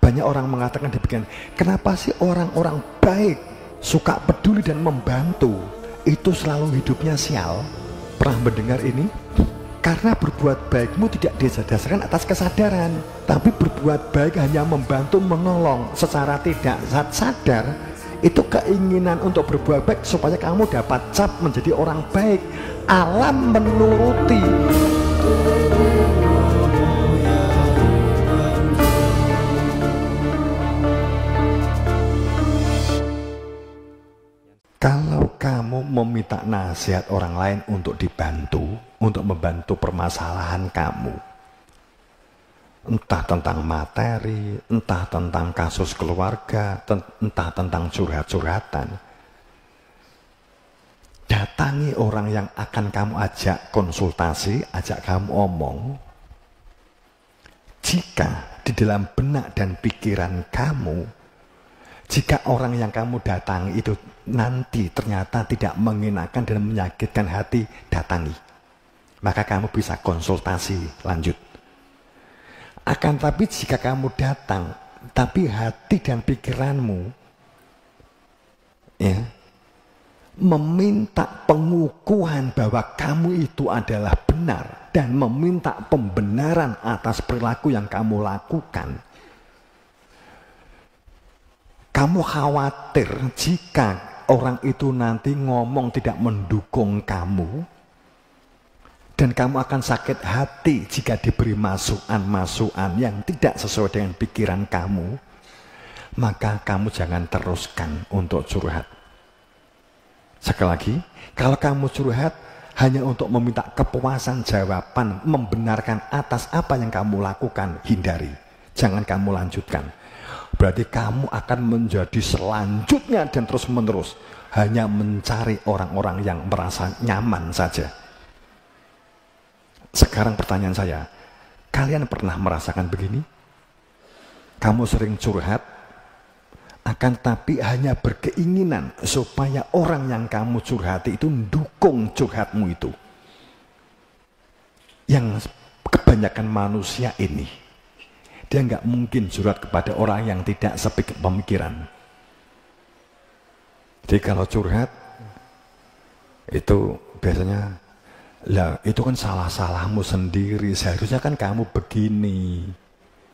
Banyak orang mengatakan demikian, kenapa sih orang-orang baik suka peduli dan membantu itu selalu hidupnya sial? Pernah mendengar ini? Karena berbuat baikmu tidak didasarkan atas kesadaran, tapi berbuat baik hanya membantu menolong secara tidak sadar. Itu keinginan untuk berbuat baik supaya kamu dapat cap menjadi orang baik. Alam menuruti. Kalau kamu meminta nasihat orang lain untuk dibantu, untuk membantu permasalahan kamu, entah tentang materi, entah tentang kasus keluarga, entah tentang curhat-curhatan, datangi orang yang akan kamu ajak konsultasi, ajak kamu omong. Jika di dalam benak dan pikiran kamu, jika orang yang kamu datangi itu nanti ternyata tidak mengenakan dan menyakitkan hati, datangi. Maka kamu bisa konsultasi lanjut. Akan tapi jika kamu datang, tapi hati dan pikiranmu ya, meminta pengukuhan bahwa kamu itu adalah benar dan meminta pembenaran atas perilaku yang kamu lakukan, kamu khawatir jika orang itu nanti ngomong tidak mendukung kamu, dan kamu akan sakit hati jika diberi masukan-masukan yang tidak sesuai dengan pikiran kamu, maka kamu jangan teruskan untuk curhat. Sekali lagi, kalau kamu curhat hanya untuk meminta kepuasan jawaban, membenarkan atas apa yang kamu lakukan, hindari. Jangan kamu lanjutkan. Berarti kamu akan menjadi selanjutnya dan terus-menerus hanya mencari orang-orang yang merasa nyaman saja. Sekarang pertanyaan saya, kalian pernah merasakan begini? Kamu sering curhat, akan tapi hanya berkeinginan supaya orang yang kamu curhati itu mendukung curhatmu itu. Yang kebanyakan manusia ini, dia nggak mungkin curhat kepada orang yang tidak sepemikiran. Jadi kalau curhat itu biasanya, lah itu kan salah-salahmu sendiri, seharusnya kan kamu begini,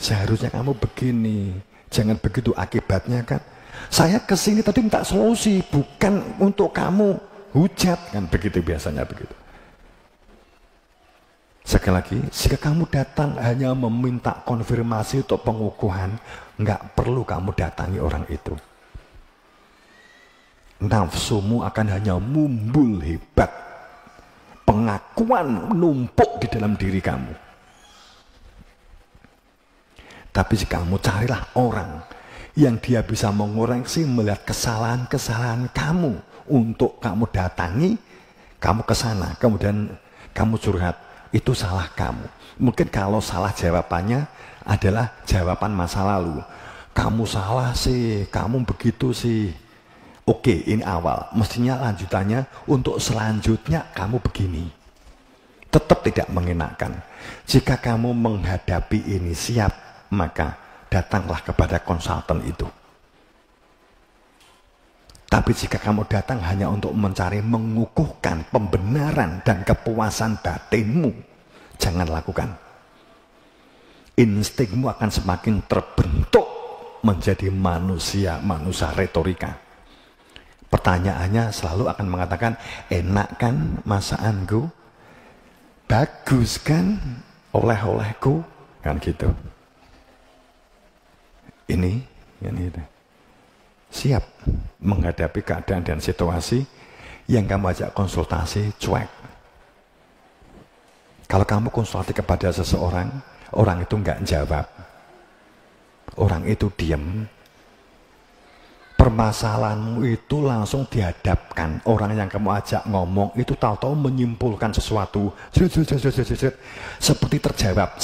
seharusnya kamu begini, jangan begitu akibatnya kan. Saya kesini tadi minta solusi, bukan untuk kamu hujat, kan begitu biasanya begitu. Sekali lagi, jika kamu datang hanya meminta konfirmasi untuk pengukuhan, nggak perlu kamu datangi orang itu. Nafsumu akan hanya mumbul hebat. Pengakuan menumpuk di dalam diri kamu. Tapi jika kamu carilah orang yang dia bisa mengoreksi, melihat kesalahan-kesalahan kamu untuk kamu datangi, kamu ke sana, kemudian kamu curhat. Itu salah kamu. Mungkin kalau salah jawabannya adalah jawaban masa lalu. Kamu salah sih, kamu begitu sih. Oke, ini awal. Mestinya lanjutannya untuk selanjutnya kamu begini. Tetap tidak mengenakan. Jika kamu menghadapi ini siap, maka datanglah kepada konsultan itu. Tapi jika kamu datang hanya untuk mencari mengukuhkan pembenaran dan kepuasan batinmu, jangan lakukan. Instingmu akan semakin terbentuk menjadi manusia retorika. Pertanyaannya selalu akan mengatakan, enak kan masakanku? Bagus kan oleh-olehku? Kan gitu. Ini itu. Siap menghadapi keadaan dan situasi yang kamu ajak konsultasi cuek. Kalau kamu konsultasi kepada seseorang, orang itu nggak jawab, orang itu diam, permasalahanmu itu langsung dihadapkan. Orang yang kamu ajak ngomong itu tahu-tahu menyimpulkan sesuatu, seperti terjawab,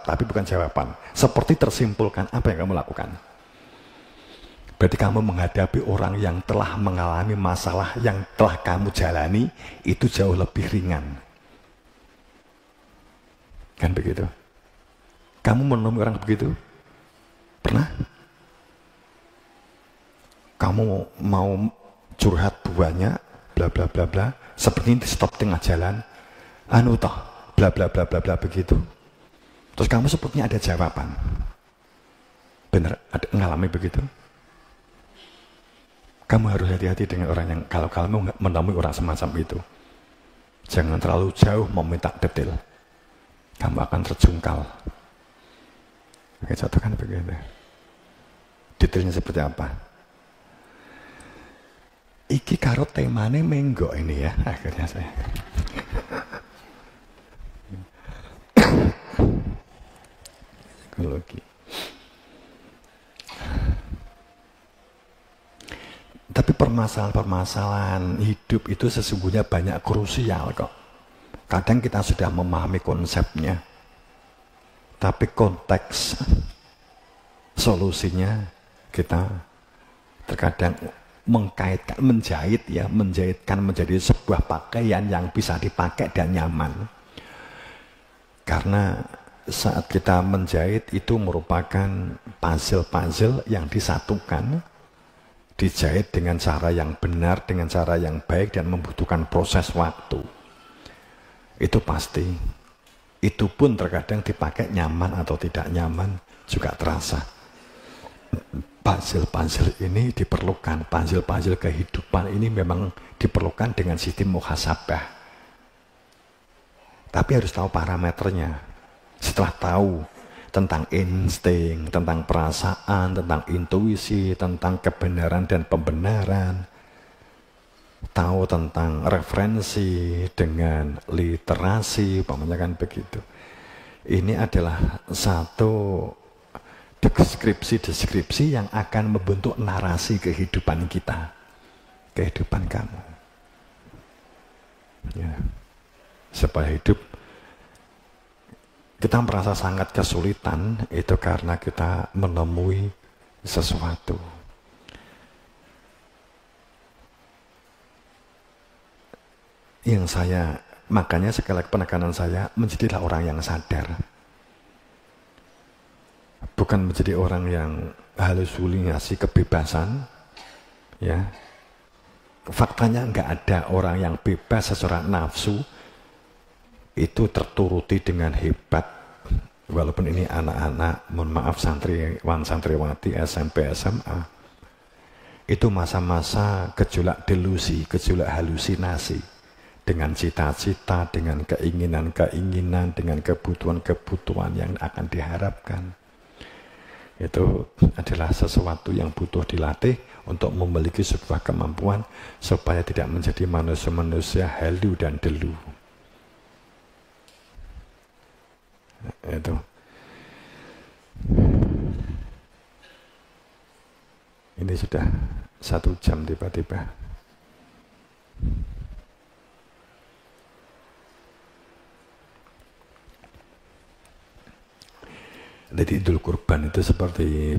tapi bukan jawaban, seperti tersimpulkan apa yang kamu lakukan. Berarti kamu menghadapi orang yang telah mengalami masalah yang telah kamu jalani, itu jauh lebih ringan. Kan begitu? Kamu menemui orang begitu? Pernah? Kamu mau curhat banyak, bla bla bla bla, seperti di stop tengah jalan, anu toh, bla bla bla bla bla begitu. Terus kamu sepertinya ada jawaban. Bener, ada ngalami begitu? Kamu harus hati-hati dengan orang yang, kalau kamu menemui orang semacam itu, jangan terlalu jauh meminta detail. Kamu akan terjungkal. Oke, contoh kan begitu. Detailnya seperti apa? Iki karo temane menggo ini ya, akhirnya saya. Psikologi. Tapi permasalahan-permasalahan hidup itu sesungguhnya banyak krusial kok. Kadang kita sudah memahami konsepnya, tapi konteks solusinya kita terkadang mengkaitkan, menjahitkan menjadi sebuah pakaian yang bisa dipakai dan nyaman. Karena saat kita menjahit itu merupakan puzzle-puzzle yang disatukan, dijahit dengan cara yang benar, dengan cara yang baik dan membutuhkan proses waktu. Itu pasti. Itu pun terkadang dipakai nyaman atau tidak nyaman juga terasa. Puzzle-puzzle ini diperlukan, puzzle-puzzle kehidupan ini memang diperlukan dengan sistem muhasabah. Tapi harus tahu parameternya. Setelah tahu tentang insting, tentang perasaan, tentang intuisi, tentang kebenaran dan pembenaran, tahu tentang referensi dengan literasi, umpamanya kan begitu. Ini adalah satu deskripsi-deskripsi yang akan membentuk narasi kehidupan kita, kehidupan kamu. Ya. Supaya hidup kita merasa sangat kesulitan itu karena kita menemui sesuatu. Yang saya, makanya sekali lagi penekanan saya, menjadilah orang yang sadar. Bukan menjadi orang yang halusinasi kebebasan. Ya. Faktanya nggak ada orang yang bebas secara nafsu itu terturuti dengan hebat. Walaupun ini anak-anak, mohon maaf santriwan santriwati SMP SMA, itu masa-masa gejolak delusi, gejolak halusinasi dengan cita-cita, dengan keinginan-keinginan, dengan kebutuhan-kebutuhan yang akan diharapkan. Itu adalah sesuatu yang butuh dilatih untuk memiliki sebuah kemampuan supaya tidak menjadi manusia-manusia halu dan delu. Itu. Ini sudah 1 jam tiba-tiba. Jadi Idul Kurban itu seperti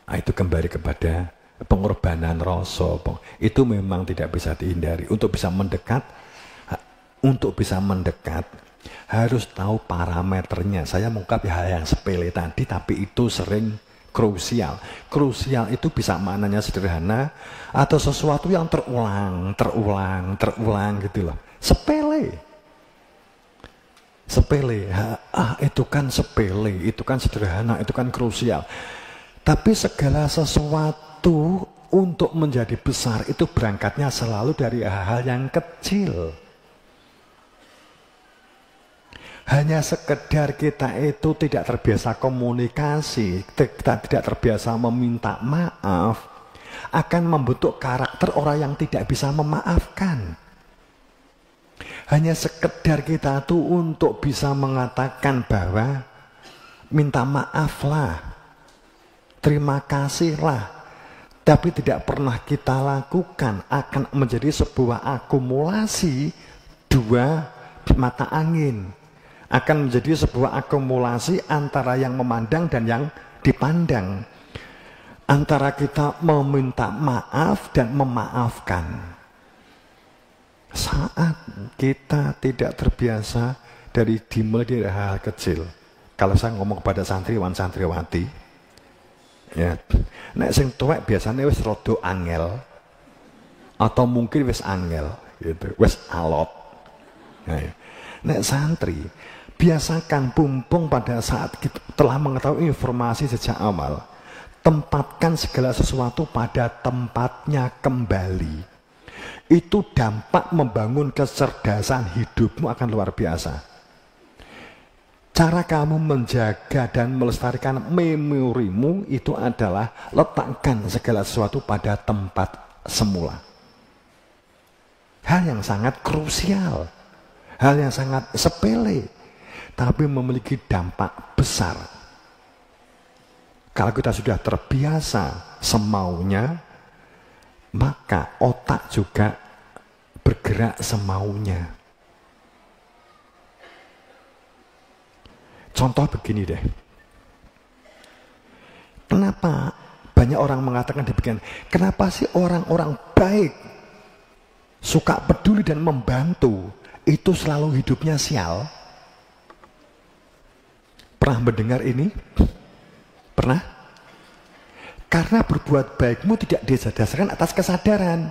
itu kembali kepada pengorbanan rasa. Itu memang tidak bisa dihindari. Untuk bisa mendekat harus tahu parameternya. Saya mengungkap hal yang sepele tadi, tapi itu sering krusial. Krusial itu bisa maknanya sederhana atau sesuatu yang terulang gitu loh. Sepele. Itu kan sepele, itu kan sederhana, itu kan krusial. Tapi segala sesuatu untuk menjadi besar itu berangkatnya selalu dari hal-hal yang kecil. Hanya sekedar kita itu tidak terbiasa komunikasi, kita tidak terbiasa meminta maaf, akan membentuk karakter orang yang tidak bisa memaafkan. Hanya sekedar kita tuh untuk bisa mengatakan bahwa minta maaflah, terima kasihlah, tapi tidak pernah kita lakukan, akan menjadi sebuah akumulasi dua mata angin. Akan menjadi sebuah akumulasi antara yang memandang dan yang dipandang. Antara kita meminta maaf dan memaafkan. Saat kita tidak terbiasa dimulai dari hal kecil. Kalau saya ngomong kepada santriwan santriwati, Ya. Nek sing tuwek biasanya wis rada angel atau mungkin wis angel gitu, wis alot. Nah, ya. Nek santri biasakan pumpung pada saat kita telah mengetahui informasi sejak awal, tempatkan segala sesuatu pada tempatnya kembali. Itu dampak membangun kecerdasan hidupmu akan luar biasa. Cara kamu menjaga dan melestarikan memorimu itu adalah letakkan segala sesuatu pada tempat semula. Hal yang sangat krusial, hal yang sangat sepele, tapi memiliki dampak besar. Kalau kita sudah terbiasa semaunya, maka otak juga bergerak semaunya. Contoh begini deh. Kenapa banyak orang mengatakan demikian? Kenapa sih orang-orang baik, suka peduli dan membantu, itu selalu hidupnya sial? Pernah mendengar ini? Pernah? Karena berbuat baikmu tidak didasarkan atas kesadaran.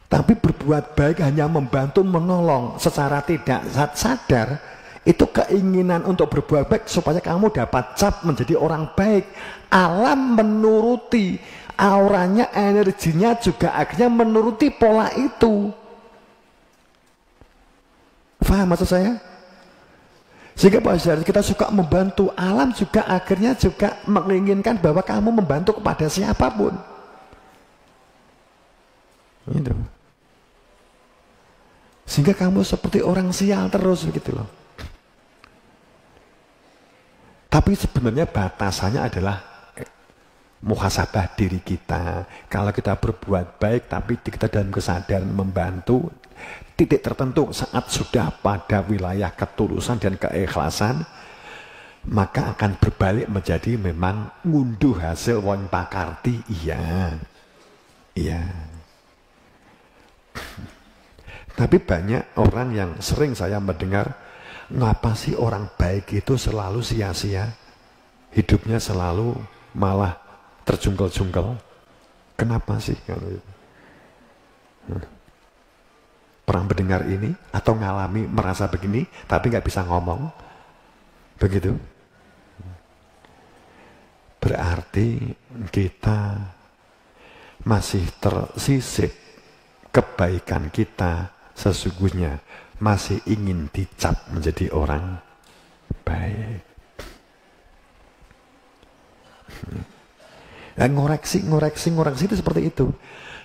Tapi berbuat baik hanya membantu, menolong secara tidak sadar. Itu keinginan untuk berbuat baik supaya kamu dapat cap menjadi orang baik. Alam menuruti, auranya, energinya juga akhirnya menuruti pola itu. Faham maksud saya? Sehingga pada kita suka membantu, alam juga akhirnya juga menginginkan bahwa kamu membantu kepada siapapun. Gitu. Sehingga kamu seperti orang sial terus begitu loh. Tapi sebenarnya batasannya adalah muhasabah diri kita. Kalau kita berbuat baik tapi kita dalam kesadaran membantu, titik tertentu saat sudah pada wilayah ketulusan dan keikhlasan, maka akan berbalik menjadi memang ngunduh hasil wong pakarti. Iya. Tapi banyak orang yang sering saya mendengar, ngapa sih orang baik itu selalu sia-sia, hidupnya selalu malah terjungkel-jungkel? Kenapa sih? Pernah mendengar ini atau ngalami merasa begini tapi nggak bisa ngomong begitu? Berarti kita masih tersisip kebaikan kita, sesungguhnya masih ingin dicap menjadi orang baik. Nah, ngoreksi itu seperti itu.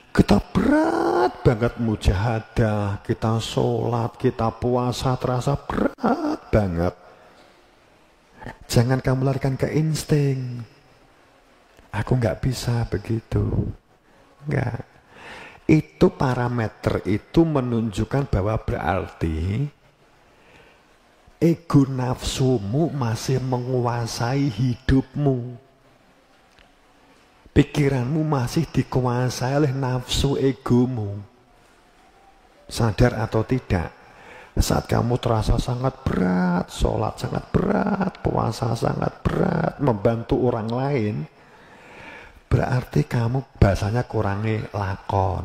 Kita berat banget mujahadah, kita sholat, kita puasa, terasa berat banget. Jangan kamu larikan ke insting. Aku nggak bisa begitu. Enggak. Itu parameter itu menunjukkan bahwa berarti ego nafsumu masih menguasai hidupmu. Pikiranmu masih dikuasai oleh nafsu egomu. Sadar atau tidak, saat kamu terasa sangat berat, sholat sangat berat, puasa sangat berat, membantu orang lain, berarti kamu bahasanya kurangi lakon.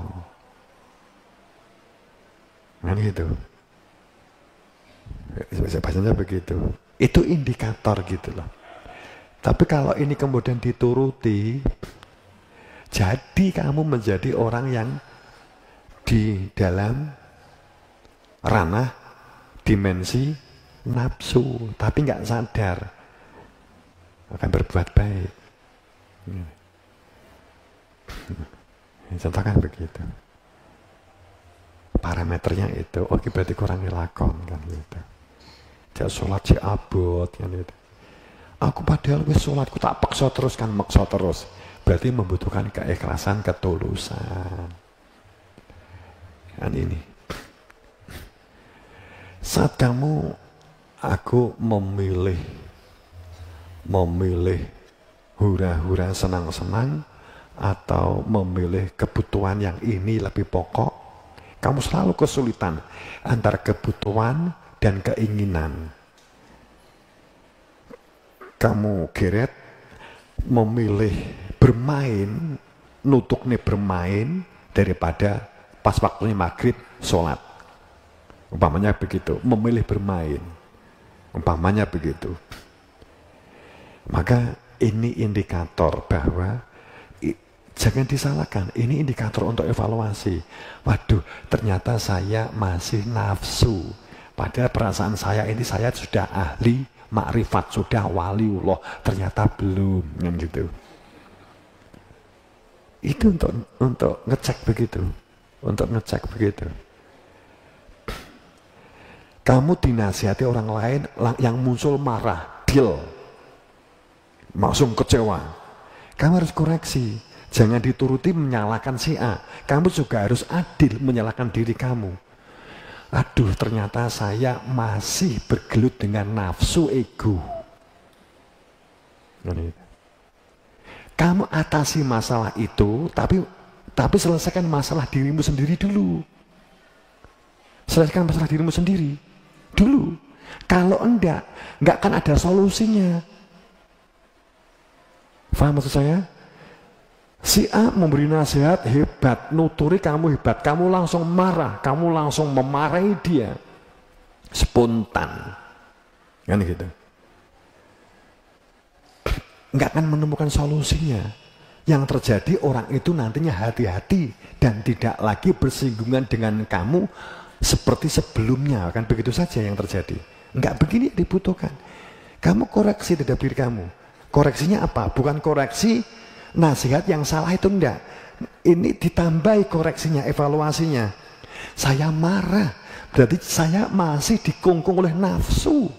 Kan gitu. Bahasanya begitu. Itu indikator gitu loh. Tapi kalau ini kemudian dituruti, jadi kamu menjadi orang yang di dalam ranah dimensi nafsu, tapi nggak sadar akan berbuat baik. Contohkan begitu. Parameternya itu, oke berarti kurangi lakon kan gitu. Dia sholat si abot kan gitu. Aku padahal wis sholatku tak paksa terus kan, maksa terus. Berarti membutuhkan keikhlasan, ketulusan. Kan ini. Saat aku memilih hura-hura senang-senang atau memilih kebutuhan yang ini lebih pokok, kamu selalu kesulitan antara kebutuhan dan keinginan. Kamu geret memilih bermain, nutuknya bermain daripada pas waktunya maghrib sholat. Umpamanya begitu, memilih bermain. Umpamanya begitu. Maka ini indikator bahwa jangan disalahkan, ini indikator untuk evaluasi. Waduh, ternyata saya masih nafsu. Padahal perasaan saya ini saya sudah ahli makrifat, sudah waliullah, ternyata belum, kan gitu. Itu untuk ngecek begitu, untuk ngecek begitu. Kamu dinasihati orang lain yang muncul marah, deal, langsung kecewa. Kamu harus koreksi. Jangan dituruti menyalahkan si A. Kamu juga harus adil menyalahkan diri kamu. Aduh, ternyata saya masih bergelut dengan nafsu ego. Kamu atasi masalah itu, tapi selesaikan masalah dirimu sendiri dulu. Selesaikan masalah dirimu sendiri dulu. Kalau enggak akan ada solusinya. Faham maksud saya? Si A memberi nasihat hebat, nuturi kamu hebat, kamu langsung marah, kamu langsung memarahi dia, spontan, kan gitu. Nggak akan menemukan solusinya. Yang terjadi orang itu nantinya hati-hati dan tidak lagi bersinggungan dengan kamu seperti sebelumnya, kan begitu saja yang terjadi. Nggak begini dibutuhkan. Kamu koreksi terhadap diri kamu. Koreksinya apa? Bukan koreksi nasihat yang salah itu, enggak. Ini ditambahi koreksinya, evaluasinya. Saya marah, berarti saya masih dikungkung oleh nafsu.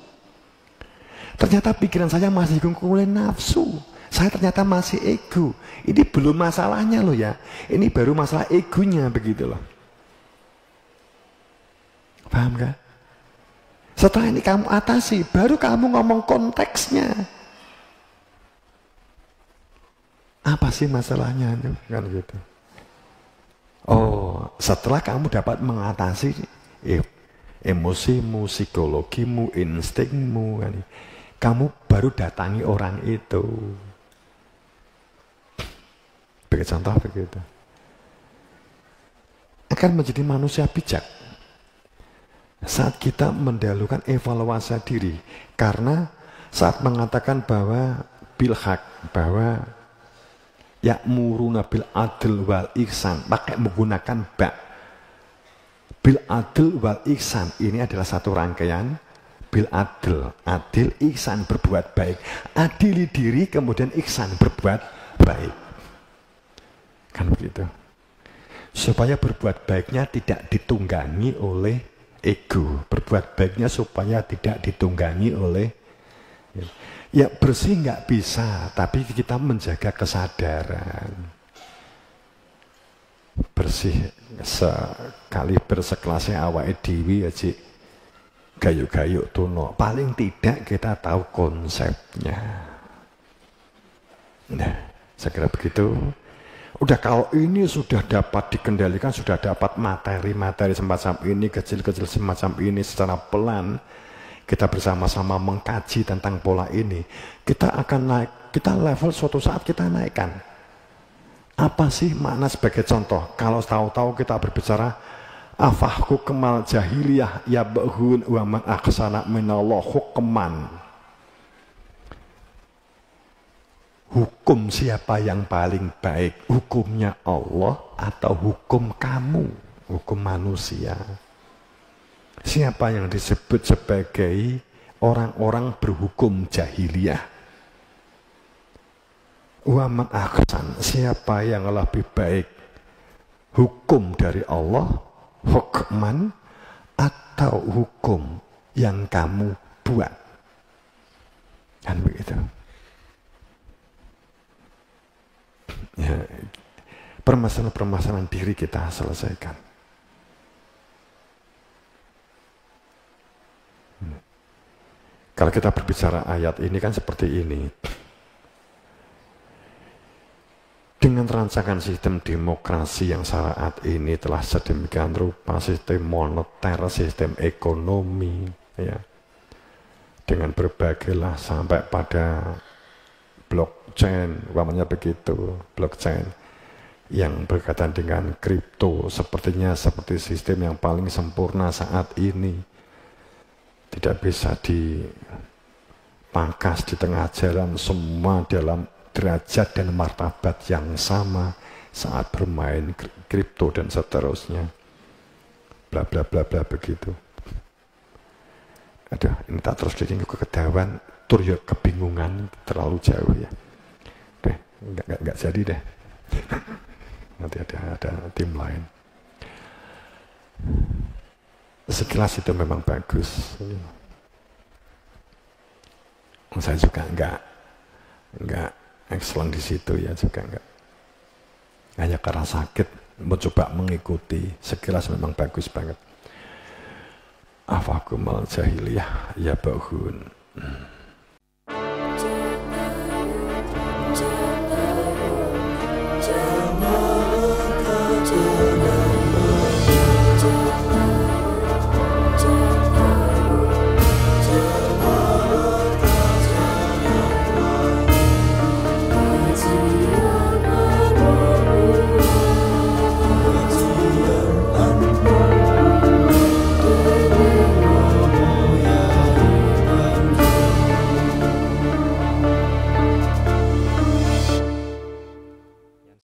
Ternyata pikiran saya masih dikungkung oleh nafsu. Saya ternyata masih ego. Ini belum masalahnya loh ya. Ini baru masalah egonya begitu loh. Paham gak? Setelah ini kamu atasi, baru kamu ngomong konteksnya. Apa sih masalahnya? Kan gitu. Oh, setelah kamu dapat mengatasi emosimu, psikologimu, instingmu, kan, kamu baru datangi orang itu. Bagi contoh begitu. Akan menjadi manusia bijak saat kita mendahulukan evaluasi diri. Karena saat mengatakan bahwa bilhaq, bahwa ya'muruna bil adl wal ihsan, pakai menggunakan ba. Bil adl wal ihsan ini adalah satu rangkaian. Bil adl, adil, ihsan, berbuat baik. Adili diri, kemudian ihsan, berbuat baik. Kan begitu. Supaya berbuat baiknya tidak ditunggangi oleh ego. Berbuat baiknya supaya tidak ditunggangi oleh, ya bersih nggak bisa, tapi kita menjaga kesadaran. Bersih sekali bersekelasnya awake dhewe aja gayuk-gayuk tuno. Paling tidak kita tahu konsepnya. Nah, saya kira begitu. Udah kalau ini sudah dapat dikendalikan, sudah dapat materi-materi semacam ini, kecil-kecil semacam ini secara pelan, kita bersama-sama mengkaji tentang pola ini, kita akan naik, kita level suatu saat kita naikkan. Apa sih makna sebagai contoh? Kalau tahu-tahu kita berbicara afahku kemal jahiliyah ya bahun wa man aksana minallah hukman. Hukum siapa yang paling baik? Hukumnya Allah atau hukum kamu? Hukum manusia. Siapa yang disebut sebagai orang-orang berhukum jahiliyah? Wa man ahsan, siapa yang lebih baik? Hukum dari Allah, hukman, atau hukum yang kamu buat? Kan begitu. Ya, permasalahan-permasalahan diri kita selesaikan. Kalau kita berbicara ayat ini kan seperti ini. Dengan rancangan sistem demokrasi yang syariat ini telah sedemikian rupa, sistem moneter, sistem ekonomi, ya, dengan berbagai lah sampai pada blockchain, umpamanya begitu, blockchain yang berkaitan dengan kripto, sepertinya seperti sistem yang paling sempurna saat ini, tidak bisa dipangkas di tengah jalan, semua dalam derajat dan martabat yang sama saat bermain kripto dan seterusnya, bla bla bla bla begitu. Aduh, ini tak terus jadi kekedawan, tur ya kebingungan, terlalu jauh ya. Deh, enggak jadi deh. Nanti ada tim lain. Sekilas itu memang bagus. Saya juga enggak excellent di situ ya, juga enggak. Hanya karena sakit mencoba mengikuti, sekilas memang bagus banget. Afakumal jahiliyah ya bahun.